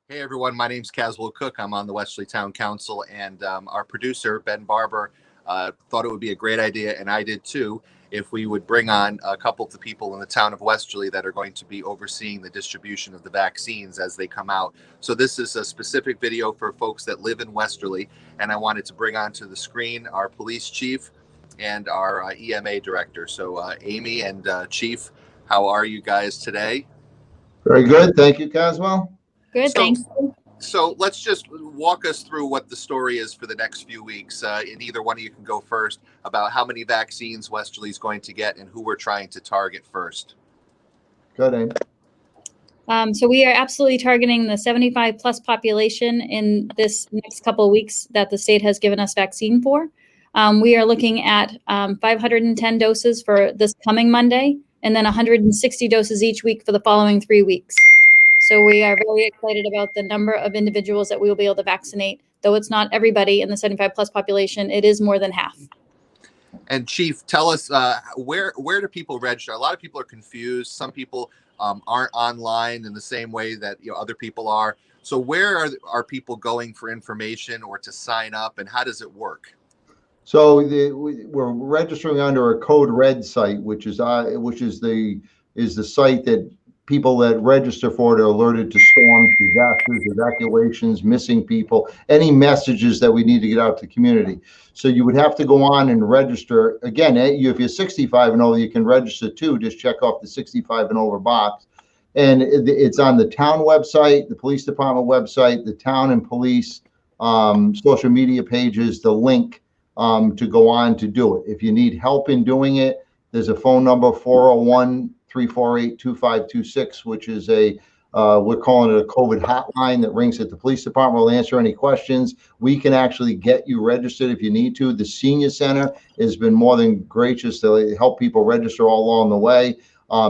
Hey everyone, my name's Caswell Cook. I'm on the Westerly Town Council, and our producer, Ben Barber, thought it would be a great idea, and I did too, if we would bring on a couple of the people in the town of Westerly that are going to be overseeing the distribution of the vaccines as they come out. So this is a specific video for folks that live in Westerly, and I wanted to bring onto the screen our police chief and our EMA director. So Amy and Chief, how are you guys today? Very good. Thank you, Caswell. Good, thanks. So let's just walk us through what the story is for the next few weeks. And either one of you can go first about how many vaccines Westerly is going to get and who we're trying to target first. Go ahead, Amy. So we are absolutely targeting the 75 plus population in this next couple of weeks that the state has given us vaccine for. We are looking at 510 doses for this coming Monday, and then 160 doses each week for the following 3 weeks. So we are very excited about the number of individuals that we will be able to vaccinate. Though it's not everybody in the 75 plus population, it is more than half. And Chief, tell us where do people register? A lot of people are confused. Some people aren't online in the same way that other people are. So where are people going for information or to sign up, and how does it work? So we're registering under a Code Red site, which is the site that people that register for it are alerted to storms, disasters, evacuations, missing people, any messages that we need to get out to the community. So you would have to go on and register. Again, if you're 65 and over, you can register too. Just check off the 65 and over box. And it's on the town website, the police department website, the town and police social media pages, the link to go on to do it. If you need help in doing it, there's a phone number, 401-348-2526, which is we're calling it a COVID hotline that rings at the police department. We'll answer any questions. We can actually get you registered if you need to. The senior center has been more than gracious to help people register all along the way.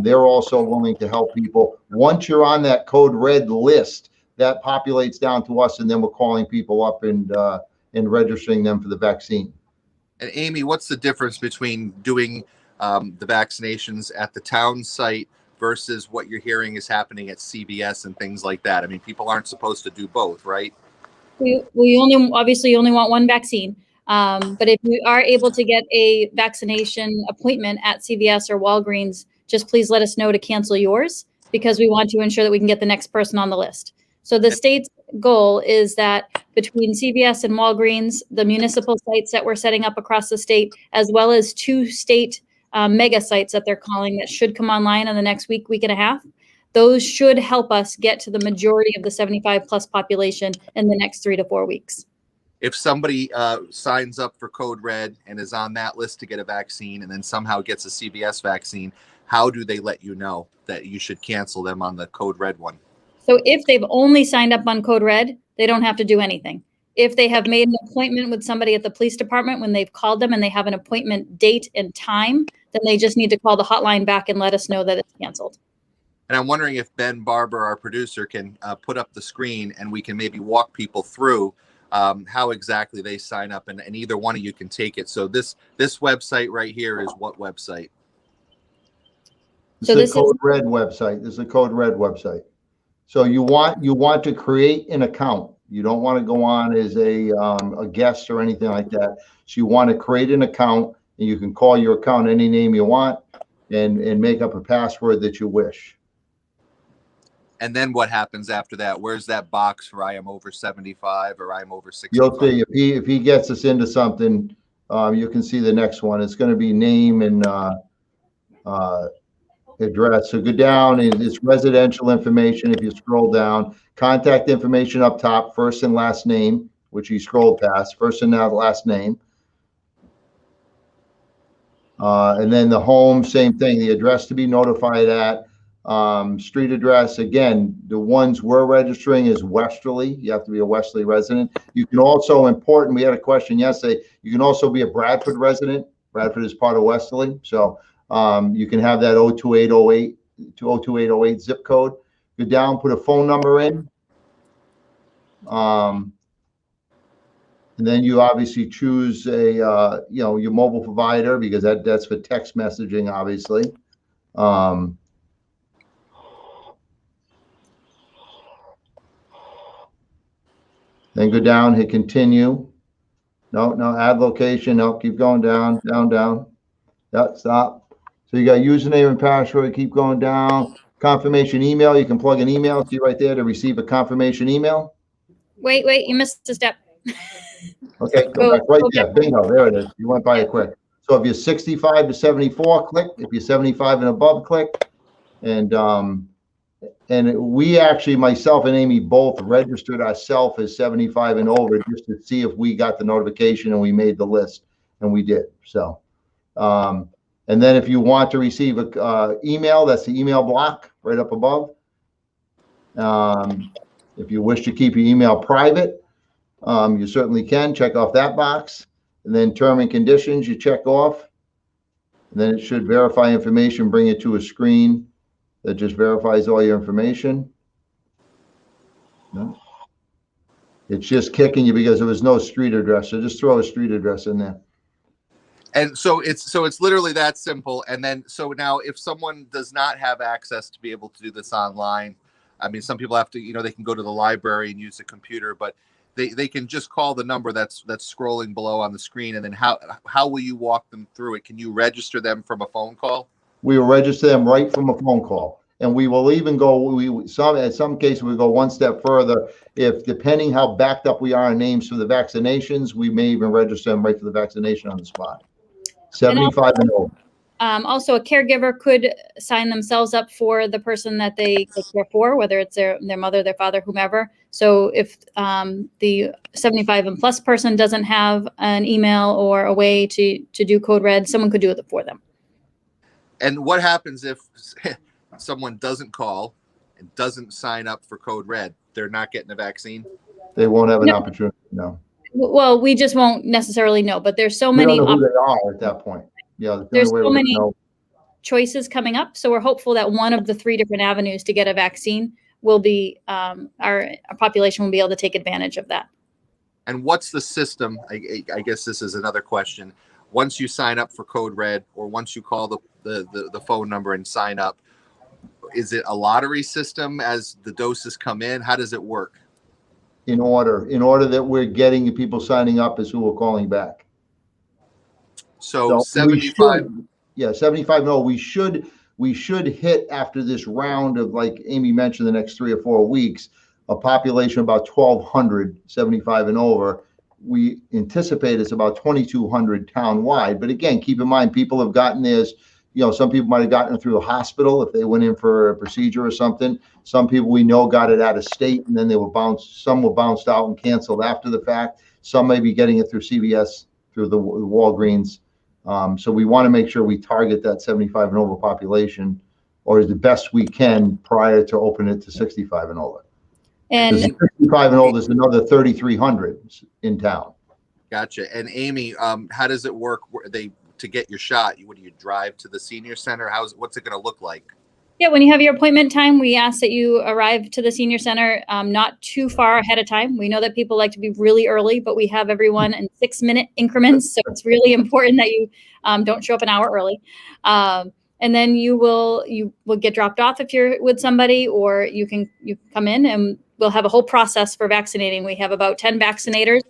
They're also willing to help people. Once you're on that Code Red list, that populates down to us, and then we're calling people up and registering them for the vaccine. And Amy, what's the difference between doing the vaccinations at the town site versus what you're hearing is happening at CVS and things like that? I mean, people aren't supposed to do both, right? We obviously only want one vaccine. But if you are able to get a vaccination appointment at CVS or Walgreens, just please let us know to cancel yours, because we want to ensure that we can get the next person on the list. So the state's goal is that between CVS and Walgreens, the municipal sites that we're setting up across the state, as well as 2 state mega sites that they're calling that should come online in the next week and a half, those should help us get to the majority of the 75 plus population in the next 3 to 4 weeks. If somebody signs up for Code Red and is on that list to get a vaccine and then somehow gets a CVS vaccine, how do they let you know that you should cancel them on the Code Red one? So if they've only signed up on Code Red, they don't have to do anything. If they have made an appointment with somebody at the police department, when they've called them and they have an appointment date and time, then they just need to call the hotline back and let us know that it's canceled. And I'm wondering if Ben Barber, our producer, can put up the screen and we can maybe walk people through how exactly they sign up, and either one of you can take it. So this website right here is what website? This is the Code Red website. This is the Code Red website. So you want to create an account. You don't want to go on as a guest or anything like that. So you want to create an account, and you can call your account any name you want and make up a password that you wish. And then what happens after that? Where's that box for I am over 75 or I'm over 65? You'll see if he gets us into something, you can see the next one. It's going to be name and address. So go down, and it's residential information. If you scroll down, contact information up top, first and last name, which you scrolled past, first and last name. And then the home, same thing, the address to be notified at, street address. Again, the ones we're registering is Westerly. You have to be a Westerly resident. You can also important, we had a question yesterday, you can also be a Bradford resident. Bradford is part of Westerly. So you can have that 02808 to 02808 zip code. Go down, put a phone number in. And then you obviously choose a your mobile provider, because that's for text messaging, obviously. Then go down, hit continue. No, add location. No, keep going down, down. Yeah, stop. So you got username and password. Keep going down. Confirmation email. You can plug an email. See right there to receive a confirmation email. Wait, you missed a step. Okay, go back right there. Bingo, there it is. You went by it quick. So if you're 65 to 74, click. If you're 75 and above, click. And we actually, myself and Amy, both registered ourselves as 75 and over just to see if we got the notification and we made the list, and we did. So, and then if you want to receive a email, that's the email block right up above. If you wish to keep your email private, you certainly can check off that box. And then term and conditions, you check off. And then it should verify information, bring you to a screen that just verifies all your information. No. It's just kicking you because there was no street address. So just throw a street address in there. And so it's literally that simple. And then, so now if someone does not have access to be able to do this online, I mean, some people have to, they can go to the library and use a computer, but they can just call the number that's scrolling below on the screen. And then how will you walk them through it? Can you register them from a phone call? We will register them right from a phone call. And we will even go, in some cases, we go one step further. If, depending how backed up we are in names for the vaccinations, we may even register them right for the vaccination on the spot. 75 and over. Also, a caregiver could sign themselves up for the person that they care for, whether it's their mother, their father, whomever. So if the 75 and plus person doesn't have an email or a way to do Code Red, someone could do it for them. And what happens if someone doesn't call and doesn't sign up for Code Red? They're not getting a vaccine? They won't have an opportunity, no. Well, we just won't necessarily know, but there's so We many. don't know who they are at that point. Yeah, there's so many choices coming up. So we're hopeful that one of the 3 different avenues to get a vaccine will be, our population will be able to take advantage of that. And what's the system? I guess this is another question. Once you sign up for Code Red, or once you call the phone number and sign up, is it a lottery system as the doses come in? How does it work? In order that we're getting people signing up is who we're calling back. So 75. 75. No, we should hit, after this round of, like Amy mentioned, the next 3 or 4 weeks, a population of about 1,200, 75 and over. We anticipate it's about 2,200 town-wide. But again, keep in mind, people have gotten this. Some people might have gotten it through the hospital if they went in for a procedure or something. Some people we know got it out of state and then they were bounced. Some were bounced out and canceled after the fact. Some may be getting it through CVS, through the Walgreens. So we want to make sure we target that 75 and over population, or as the best we can prior to opening it to 65 and over. And 65 and older is another 3,300 in town. Gotcha. And Amy, how does it work? To get your shot, what do you drive to the senior center? What's it going to look like? Yeah, when you have your appointment time, we ask that you arrive to the senior center not too far ahead of time. We know that people like to be really early, but we have everyone in 6-minute increments, so it's really important that you don't show up an hour early. And then you will get dropped off if you're with somebody, or you come in and we'll have a whole process for vaccinating. We have about 10 vaccinators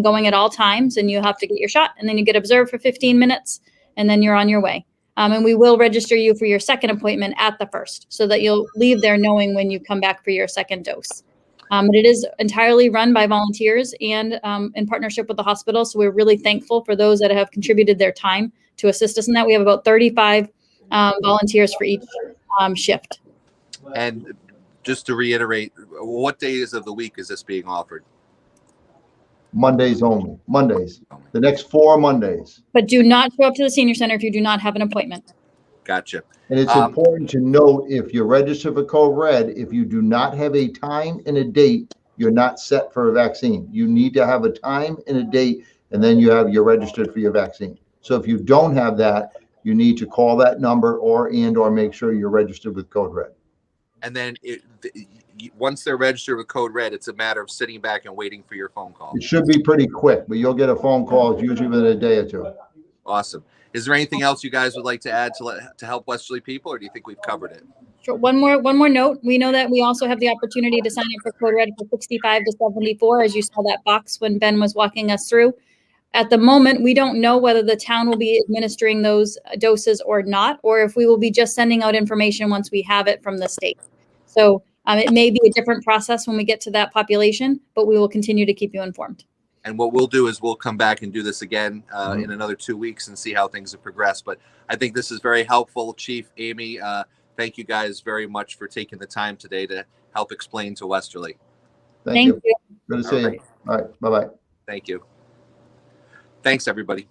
going at all times, and you have to get your shot, and then you get observed for 15 minutes, and then you're on your way. And we will register you for your second appointment at the first, so that you'll leave there knowing when you come back for your second dose. But it is entirely run by volunteers and in partnership with the hospital. So we're really thankful for those that have contributed their time to assist us in that. We have about 35 volunteers for each shift. And just to reiterate, what days of the week is this being offered? Mondays only. Mondays. The next 4 Mondays. But do not show up to the senior center if you do not have an appointment. Gotcha. And it's important to note, if you're registered for Code Red, if you do not have a time and a date, you're not set for a vaccine. You need to have a time and a date, and then you're registered for your vaccine. So if you don't have that, you need to call that number or make sure you're registered with Code Red. And then once they're registered with Code Red, it's a matter of sitting back and waiting for your phone call. It should be pretty quick, but you'll get a phone call. It's usually within a day or 2. Awesome. Is there anything else you guys would like to add to help Westerly people, or do you think we've covered it? Sure. One more note. We know that we also have the opportunity to sign up for Code Red for 65 to 74, as you saw that box when Ben was walking us through. At the moment, we don't know whether the town will be administering those doses or not, or if we will be just sending out information once we have it from the state. So it may be a different process when we get to that population, but we will continue to keep you informed. And what we'll do is we'll come back and do this again in another 2 weeks and see how things have progressed. But I think this is very helpful. Chief, Amy, thank you guys very much for taking the time today to help explain to Westerly. Thank you. Good to see you. All right. Bye-bye. Thank you. Thanks, everybody.